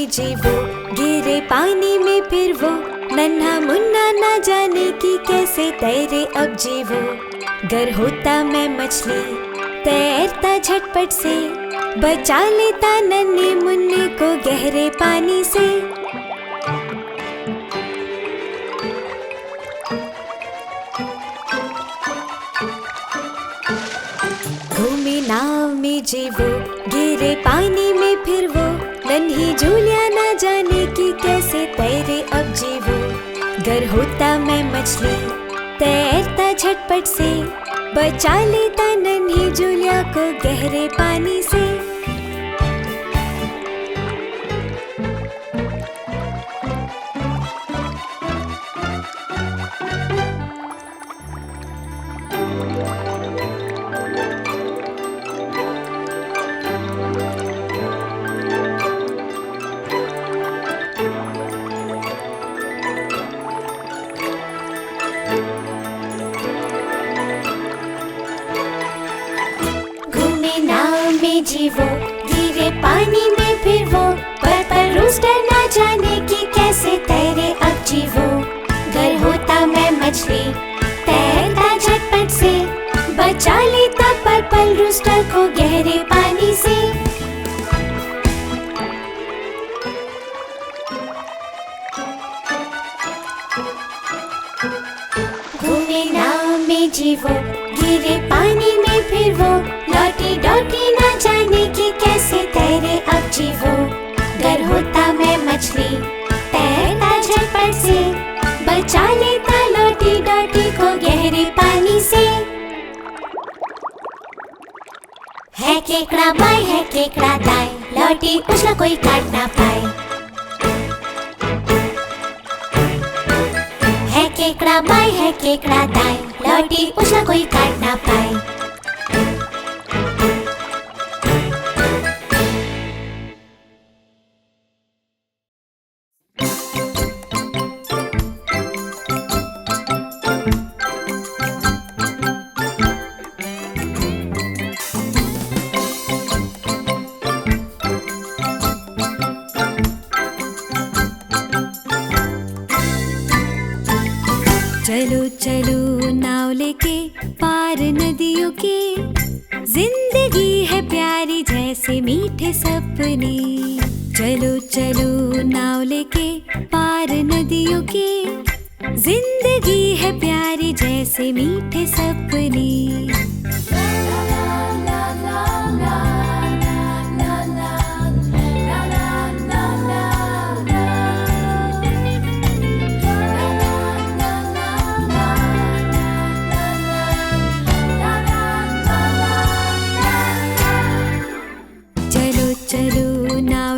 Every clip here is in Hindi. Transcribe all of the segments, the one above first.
में जीवो, गिरे पानी में फिर वो नन्हा मुन्ना ना जाने की कैसे तैरे अब जीवो। गर होता मैं मछली तैरता झटपट से, बचा लेता नन्हे मुन्ने को गहरे पानी से। घूमे नाव में जीवो, गिरे पानी में फिर वो नन्ही जूलिया ना जाने की कैसे तैरे अब जीवो। गर होता मैं मछली तैरता झटपट से, बचा लेता नन्ही जूलिया को गहरे पानी से। जीवो, गिरे पानी में फिर वो पर्पल रूस्टर ना जाने की कैसे तैरे अब जीवो। घर होता मैं मछली तैरता झटपट से, बचा लेता पर्पल रूस्टर को गहरे पानी से। घूमे नाव में जीवो, गिरे पानी में फिर वो लौटी डौटी ना जाने की कैसे तैरे अब जीवो। घर होता मैं मछली तैरता झटपट से, बचा लेता लौटी डौटी को गहरे पानी से। है केकड़ा बाएं है केकड़ा दाएं, लौटी उछला कोई काट ना पाए। है केकड़ा बाएं है केकड़ा दाएं, लौटी उछला कोई काट ना पाए। चलो चलो नाव लेके पार नदियों के, जिंदगी है प्यारी जैसे मीठे सपने। चलो चलो नाव लेके पार नदियों के, जिंदगी है प्यारी जैसे मीठे सपने।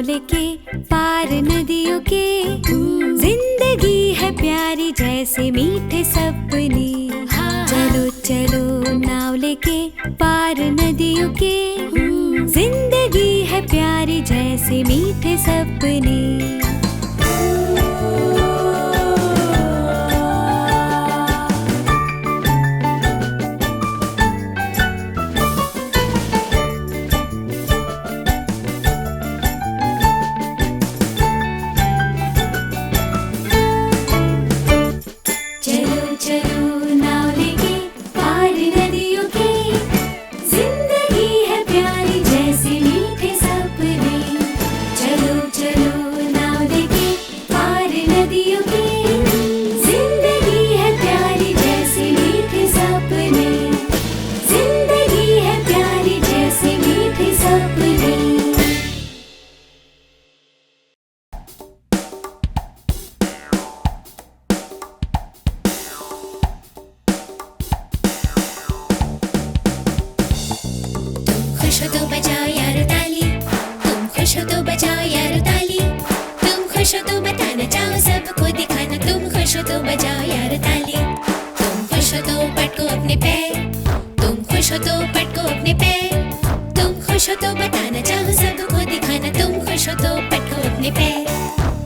लेके पार नदियों के, जिंदगी है प्यारी जैसे मीठे सपने। चलो चलो नाव लेके पार नदियों के, जिंदगी है प्यारी जैसे मीठे सपने।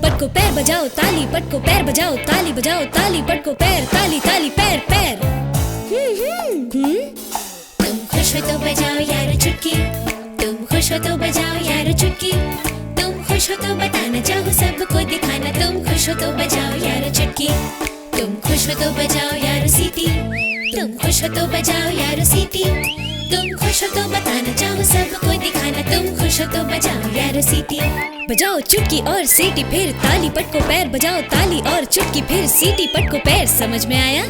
पटको पैर बजाओ ताली बजाओ ताली पटको पैर ताली ताली पैर पैर। तुम खुश हो तो बजाओ यार चुटकी, तुम खुश हो तो बजाओ यार चुटकी, तुम खुश खुश हो तो बताना चाहो सबको दिखाना, तुम खुश हो तो बजाओ यारो चुटकी, तुम खुश हो तो बजाओ यारो सीटी, तुम खुश हो तो बजाओ यारो सीटी, तुम खुश हो तो बताना चाहो सबको दिखाना, तुम खुश हो तो बजाओ यारो सीटी। बजाओ चुटकी और सीटी फिर ताली पटको पैर, बजाओ ताली और चुटकी फिर सीटी पटको पैर। समझ में आया?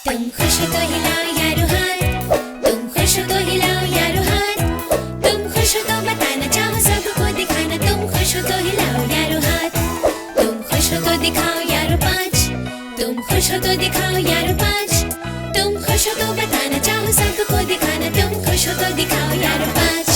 तुम खुश हो तो हिलाओ यारो हाथ, तुम खुश हो तो हिलाओ यारो हाथ, तुम खुश हो तो बताना चाहो सबको दिखाना, तुम खुश हो तो हिलाओ यारो हाथ, तुम खुश हो तो दिखाओ यारो पाँच, तुम खुश हो तो दिखाओ यारो पाँच, तुम खुश हो तो बताना चाहो सबको दिखाना, तुम खुश हो तो दिखाओ यारो पाँच।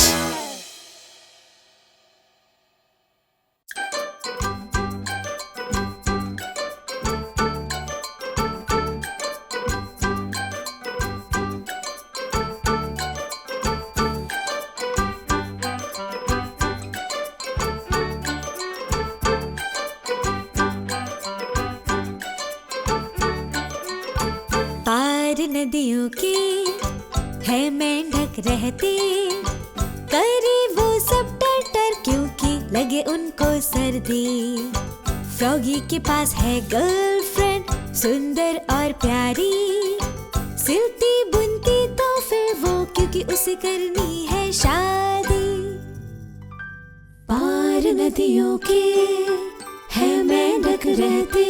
पार नदियों के है मेंढक रहते, करे वो सब टर क्योंकि लगे उनको सर्दी। फ्रॉगी के पास है गर्लफ्रेंड सुंदर और प्यारी, सिलती बुनती तो फिर वो क्योंकि उसे करनी है शादी। पार नदियों के है मेंढक रहते,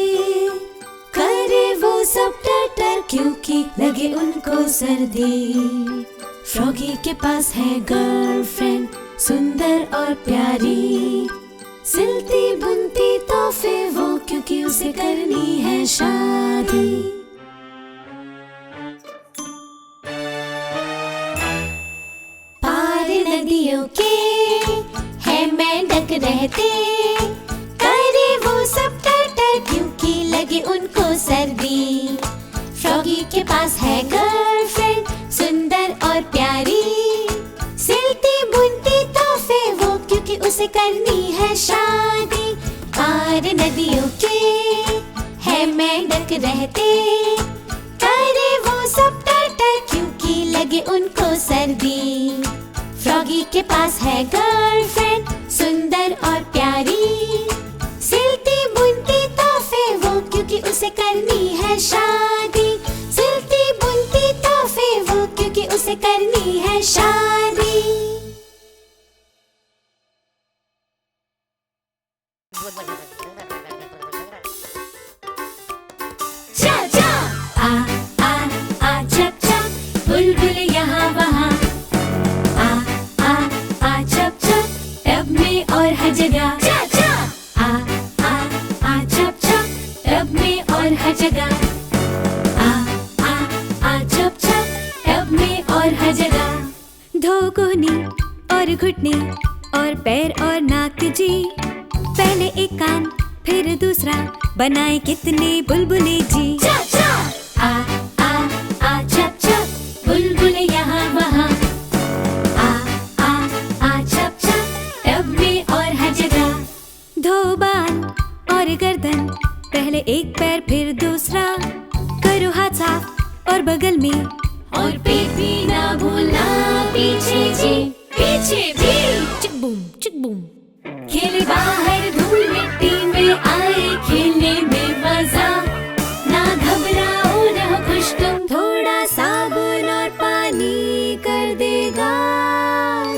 करे वो सब टर क्योंकि लगे उनको सर्दी। फ्रॉगी के पास है गर्लफ्रेंड सुंदर और प्यारी, सिलती बुनती तो फिर वो क्योंकि उसे करनी है शादी। पार नदियों के है मेंढक रहते, करे वो सब टर क्योंकि लगे उनको सर्दी। फ्रॉगी के पास है गर्लफ्रेंड सुंदर और प्यारी, सिलती बुनती तो फिर वो क्योंकि उसे करनी है शादी। पार नदियों के है मेंढक रहते, करे वो सब टर क्योंकि लगे उनको सर्दी। फ्रॉगी के पास है गर्लफ्रेंड सुंदर और प्यारी, सिलती बुनती तो फिर वो क्योंकि उसे करनी है शादी। सिलती बुनती तो फिर वो क्योंकि उसे करनी है शादी। जा जा आ आ आ चप चप, बुलबुल यहाँ वहाँ, आ आ आ चप चप, टब में और हर जगह। जा जा आ आ आ चप चप, टब में और हर जगह। आ आ आ चप चप, टब में और हर जगह। धो कोहनी और घुटने और पैर और नाक जी, पहले एक कान फिर दूसरा, बनाए कितने बुलबुले जी। जा जा आ आ आ चप चप, बुलबुल यहाँ वहाँ, आ आ आ चप चप, टब में और हर जगह। धो बाल और गर्दन, पहले एक पैर फिर दूसरा, करो हाथ साफ और बगल में, और पेट भी ना भूलना पीछे जी। पीछे भी चिक बूम, खेले बाहर धूल मिट्टी में, आए खेलने में मजा। ना घबराओ ना हो खुश तुम, थोड़ा साबुन और पानी कर देगा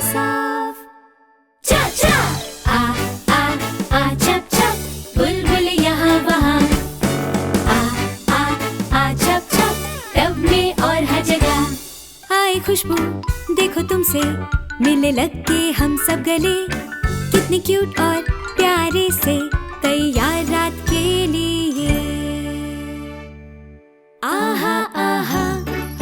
साफ। चा चा आ आ आ चप चप, बुलबुल यहाँ वहाँ, आ आ आ चप चप, टब में और हर जगह। आए खुशबू देखो तुमसे मिलने लग के हम सब गले, कितने क्यूट और प्यारे से तैयार रात के लिए। आहा आहा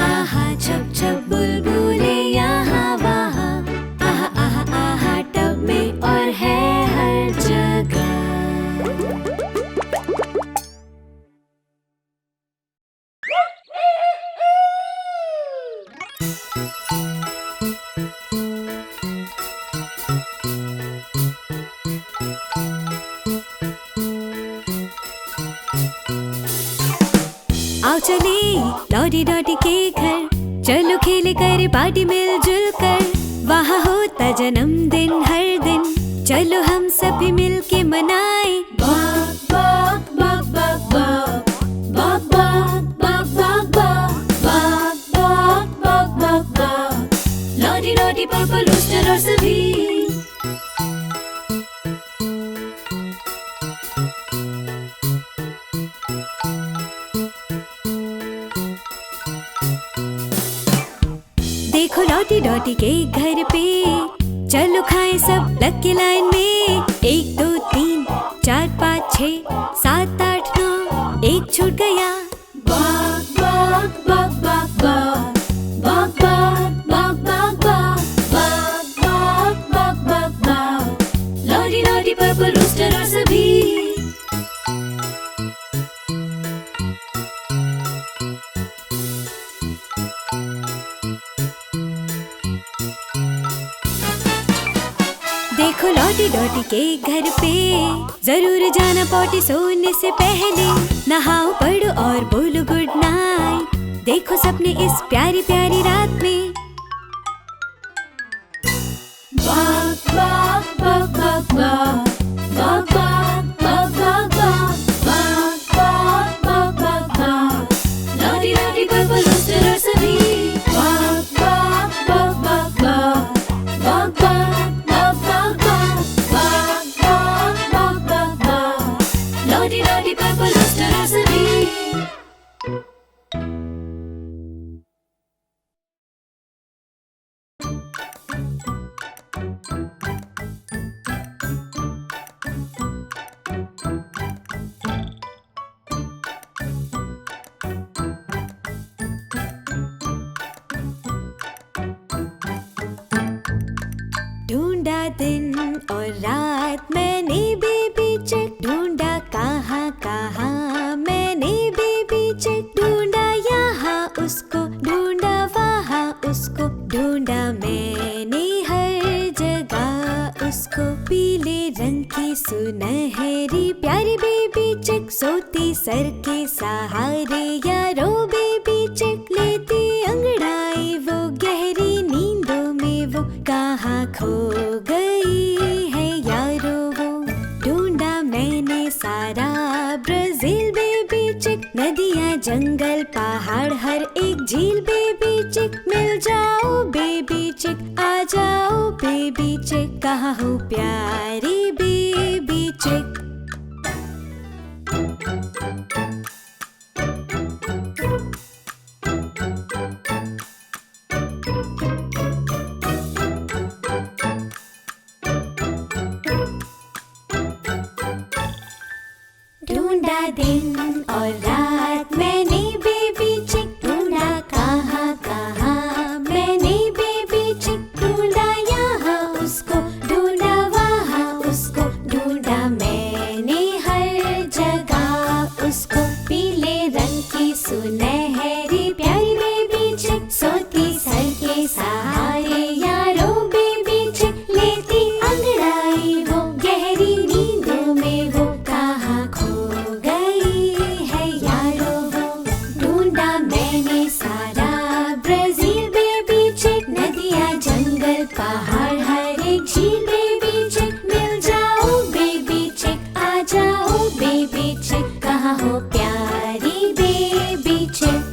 आहा चप चप, बुलबुले यहाँ वहाँ, आहा आहा आहा, टब में और है हर जगह। लॉरी डॉटी के घर। चलो खेले करे पार्टी मिलजुल कर, वहाँ होता जन्मदिन हर दिन। चलो हम सभी मिलके मनाए। बाग बाग बाग बाग बाग बाग बाग बाग बाग बाग बाग बाग बाग बाग बाग, लॉरी डॉटी पर्पल रूस्टर और सभी। देखो लॉटी डॉटी के घर पे, चलो खाएं सब लग के लाइन में। 1 2 3 4 5 6 7 8 9, एक छूट गया। बाग बाग बाग बाग बाग बाग बाग बाग बाग बाग बाग बाग बाग बाग बाग, लॉरी डॉटी पर्पल रूस्टर और सभी। देखो लॉटी डॉटी के घर पे, जरूर जाना पॉटी सोने से पहले। नहाओ पढ़ो और बोलो गुड नाइट। देखो सपने इस प्यारी प्यारी रात में। बाग बाग बाग बाग बाग बाग बाग बाग बाग बाग बाग बाग बाग बाग, लॉरी डॉटी पर्पल रूस्टर और सभी। बाग बाग बाग बाग बाग बाग बाग बाग बाग बाग बाग बाग बाग, लॉरी डॉटी पर्पल रूस्टर और सभी। ढूंढा दिन और रात मैंने बेबी चिक, ढूंढा कहाँ कहाँ मैंने बेबी चिक। ढूंढा यहाँ उसको, ढूंढा वहाँ उसको, ढूंढा मैंने हर जगह उसको। पीले रंग की सुनहरी प्यारी बेबी चिक, सोती सर के सहारे यारो बेबी चिक। लेती अंगड़ाई वो गहरी नींदों में, वो कहाँ खो गई है यारो वो। ढूंढा मैंने सारा ब्राजील बेबी चिक, नदियाँ जंगल पहाड़ हर एक झील बेबी चिक। मिल जाओ बेबी चिक, आ जाओ बेबी चिक, कहाँ हो प्यारी बेबी चिक। ढूंढा दिन और रात मैंने बेबी चिक, ढूंढा कहाँ कहाँ मैंने बेबी चिक। ढूंढा यहाँ उसको, ढूंढा वहाँ उसको, ढूंढा मैंने हर जगह उसको। पीले रंग की सुनहरी प्यारी बेबी चिक, सोती सर के सहारे यारो बेबी चिक। लेती अंगड़ाई वो गहरी नींदों में, वो कहाँ खो गई है यारो वो। ढूंढा मैंने सारा ब्राजील बेबी चिक, नदियाँ जंगल पहाड़ हर एक झील बेबी चिक। मिल जाओ बेबी चिक, आ जाओ बेबी चिक, कहाँ हो प्यारी बेबी चिक।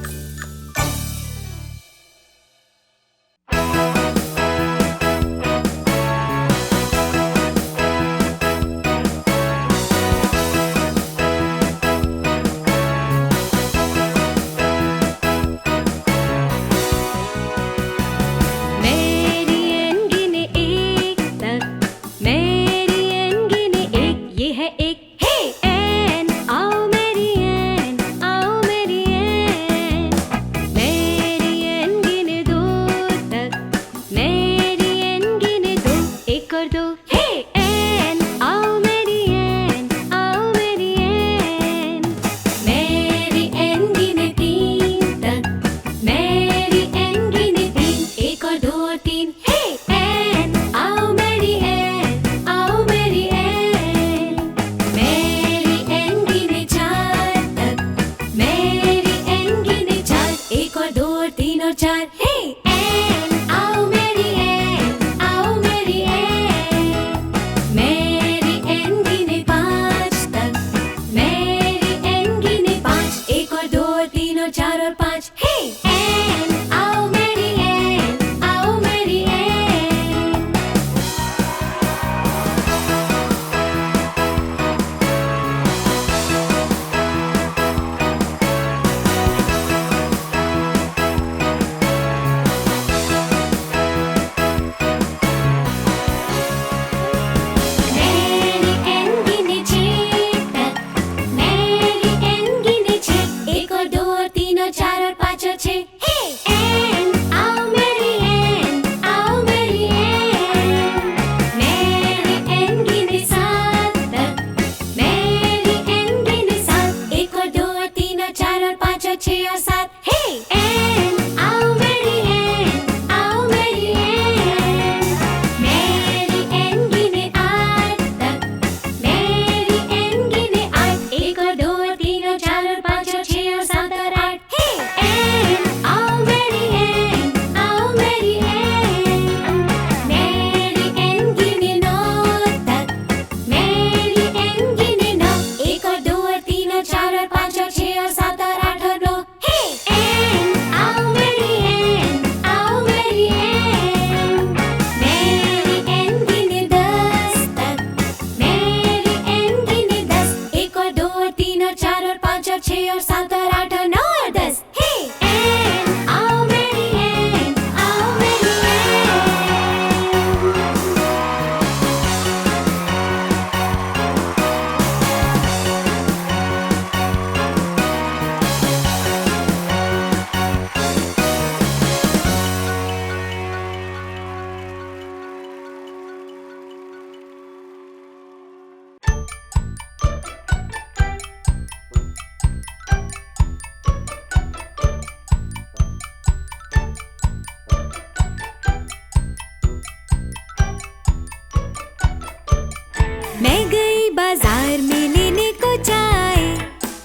मैं गई बाजार में लेने को चाय,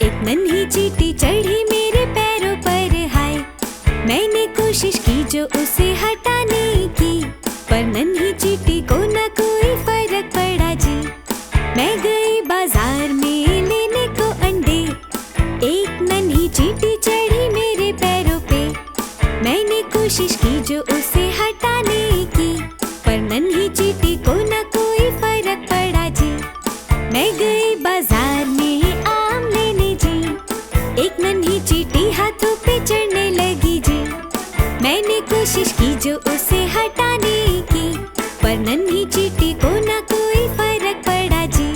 एक नन्ही चींटी चढ़ी मेरे पैरों पर हाय। मैंने कोशिश की जो उसे हटाने की, पर नन्ही चींटी को ना कोई फर्क पड़ा जी। मैं गई बाजार में लेने को अंडे, एक नन्ही चींटी चढ़ी मेरे पैरों पे। मैंने कोशिश की जो उसे हटाने की, पर नन्ही चींटी को ना कोई फर्क पड़ा जी। मैं गई बाजार में आम लेने जी, एक नन्ही चींटी हाथों पे चढ़ने लगी जी। मैंने कोशिश की जो उसे हटाने की, पर नन्ही चींटी को ना कोई फर्क पड़ा जी।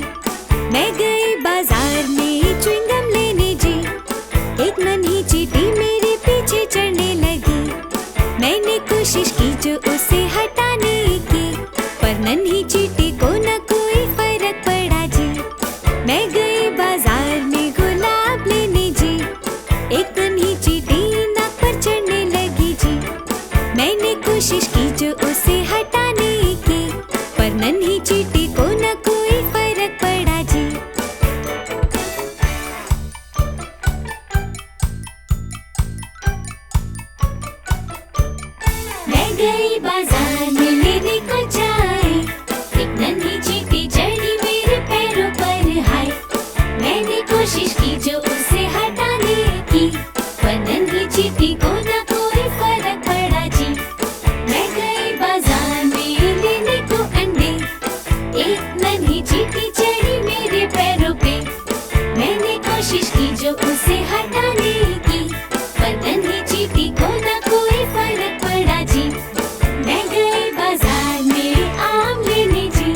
मैं गई बाजार में च्युइंगम लेने जी, एक नन्ही चींटी मेरे पीछे चढ़ने लगी। मैंने कोशिश की जो उसे हटाने की, पर नन्ही चींटी को ना कोई फर्क पड़ा जी। मैं गई बाजार में गुलाब लेने जी, एक नन्ही चींटी नाक पर चढ़ने लगी जी। मैंने कोशिश की जो उसे हटाने की, पर नन्ही चींटी को ना कोई फर्क पड़ा जी। मैं गई बाजार में लेने को चाय, एक नन्ही चींटी चढ़ी मेरे पैरों पर हाय। मैंने कोशिश की जो उसे हटाने की, पर नन्ही चींटी को ना कोई फर्क पड़ा जी। मैं गई बाजार में लेने को अंडे, एक नन्ही चींटी चढ़ी मेरे पैरों पे। मैंने कोशिश की जो उसे हटाने की, पर नन्ही चींटी को ना कोई फर्क पड़ा जी। मैं गई बाजार में आम लेने जी,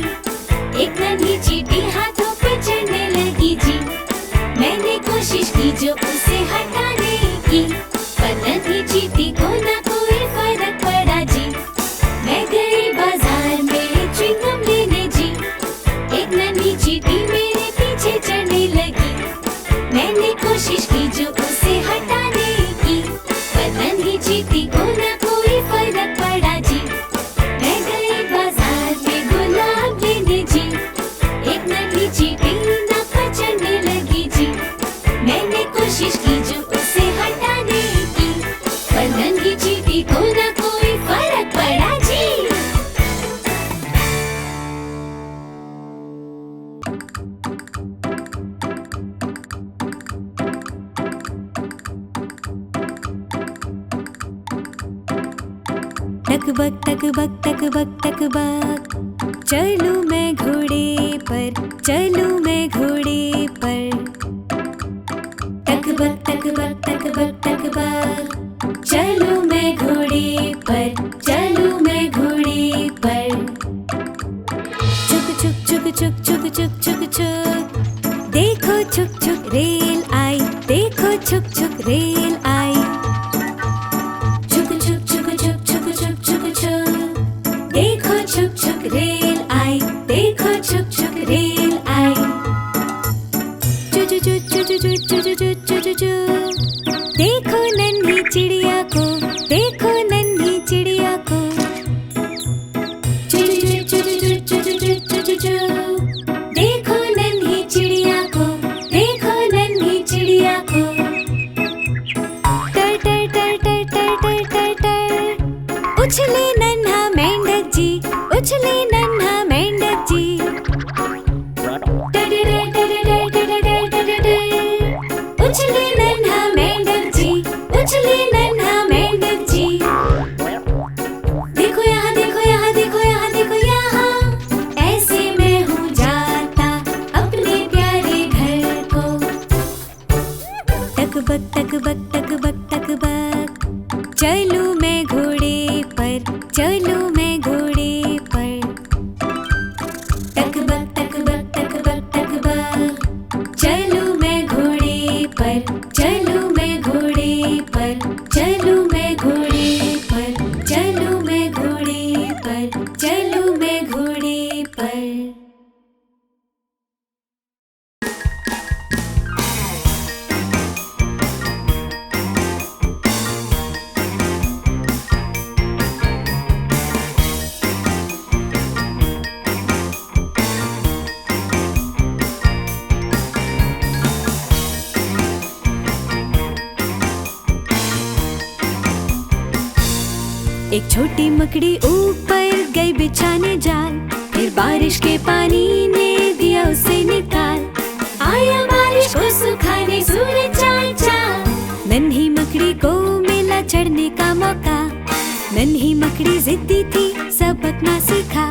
एक नन्ही चींटी हाथों पे चढ़ने लगी जी। मैंने कोशिश की जो उसे हटाने की, पर नन्ही चींटी को ना कोई फर्क पड़ा जी। मैं गई बाजार में च्युइंगम लेने जी, एक नन्ही चींटी मेरे पीछे चढ़ने लगी। मैंने कोशिश की जो उसे हटाने की, पर नन्ही चींटी को ना कोई फर्क पड़ा जी। मैं गई बाजार में गुलाब लेने जी, एक नन्ही चींटी नाक पर चढ़ने लगी जी। मैंने कोशिश की जो उसे हटाने की, पर नन्ही चींटी को ना कोई फर्क पड़ा जी। टकबक टकबक टकबक टकबक, चलूं मैं घोड़े पर, चलूं मैं घोड़े पर। टकबक टकबक टकबक टकबक, चलूं मैं घोड़े पर, चलूं मैं घोड़े पर। चुक चुक चुक चुक चुक चुक चुक चुक, देखो छुक छुक रेल आई, देखो छुक छुक रेल आई। छुक छुक छुक छुक छुक छुक छुक छुक, देखो छुक छुक रेल आई, देखो छुक छुक रेल आई। चु चु चु चु चु चु चु चु चु चु चु चु, देखो नन्ही चिड़िया को, देखो नन्ही चिड़िया को। चु चु चु चु चु चु चु चु चु चु, देखो नन्ही चिड़िया को, देखो नन्ही चिड़िया को। टर टर टर टर टर टर टर टर, उछले नन्हा मेंढक जी, उछले नन्हा मेंढक जी। टर टर टर टर टर टर टर टर, उछले नन्हा मेंढक जी, उछले नन्हा मेंढक जी। देखो यहाँ देखो यहाँ देखो यहाँ देखो यहाँ, ऐसे मैं हूँ जाता अपने प्यारे घर को। टकबक टकबक टकबक टकबक, चलूं मैं घोड़े पर, चलूं मैं घोड़े पर। टकबक टकबक टकबक टकबक, चलूं मैं घोड़े पर, चलूं मैं घोड़े पर, चलूं मैं घोड़े पर, चलूं मैं घोड़े पर, चलूं मैं घोड़े पर। छोटी मकड़ी ऊपर गई बिछाने जाल, फिर बारिश के पानी ने दिया उसे निकाल। आया बारिश को सुखाने सूरज चाचा, नन्ही मकड़ी को मिला चढ़ने का मौका। नन्ही मकड़ी जिद्दी थी, सबक ना सीखा,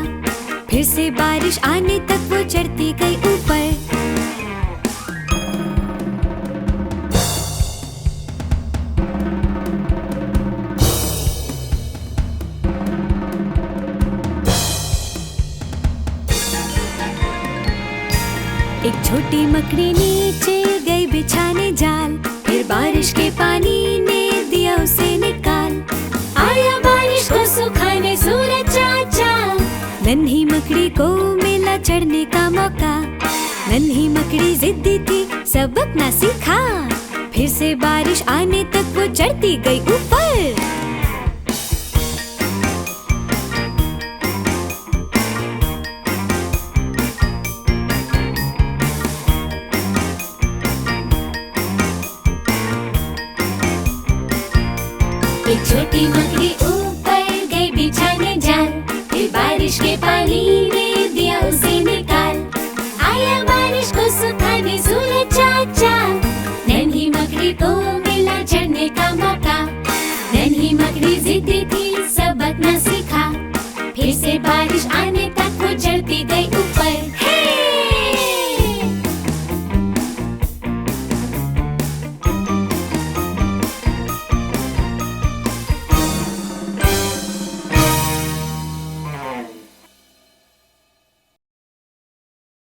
फिर से बारिश आने तक वो चढ़ती गई ऊपर। एक छोटी मकड़ी नीचे गई बिछाने जाल, फिर बारिश के पानी ने दिया उसे निकाल। आया बारिश को सुखाने सूरज चाचा, नन्ही मकड़ी को मिला चढ़ने का मौका। नन्ही मकड़ी जिद्दी थी, सबक ना सीखा, फिर से बारिश आने तक वो चढ़ती गई ऊपर। एक छोटी मकड़ी ऊपर गई बिछाने जाल, फिर बारिश के पानी ने दिया उसे निकाल। आया बारिश को सुखाने सूरज चाचा, नन्ही मकड़ी को